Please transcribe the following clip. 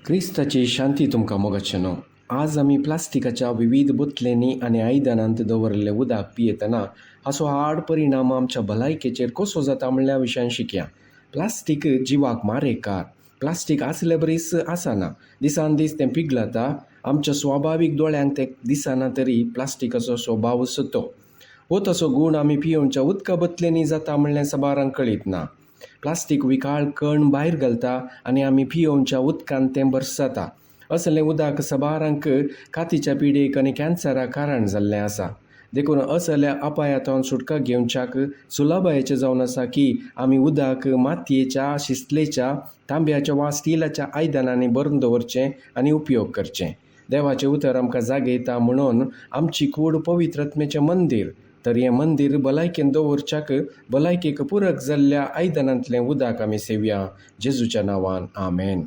क्रिस्ताची शांती तुमकां मोगाचेनो. आज आमी प्लास्टिकाच्या विविध बोतलेंनी आनी आयदनांत दवरलें उदक पियेतना हाचो आड परिणाम आमच्या भलायकेचेर कसो जाता म्हणल्या विशयान शिकया. प्लास्टीक जिवाक मारेकार. प्लास्टीक आसले बरीच आसना. दिसान दीस तें पिगळता. आमच्या स्वाभावीक दोळ्यांक तें दिसना तरी प्लास्टिकाचो स्वभाव सतो. हो तसो गूण आमी पियोवच्या उदका बोतलेंनी जाता म्हणलें सबारांक कळीत ना. प्लास्टीक विकाळ कण भायर घालता आनी आमी पियोवच्या उदकांत तें भरसता. असलें उदक सबारांक कातीच्या पिडेक आनी कॅन्सराक कारण जाल्लें आसा. देखून असल्या अपायातून सुटका घेवच्याक सुलभायेचें जावन आसा की आमी उदक मातयेच्या, शिस्तलेच्या, तांब्याच्या वा स्टिलाच्या आयदनांनी भरून दवरचें आनी उपयोग करचें. देवाचें उतर आमकां जागयता म्हणून आमची कूड पवित्रात्मेचें मंदीर. तर हें मंदीर भलायकेन दवरच्याक भलायकेक पुरक जाल्ल्या आयदनांतलें उदक आमी सेवया. जेजूच्या नांवान आमेन.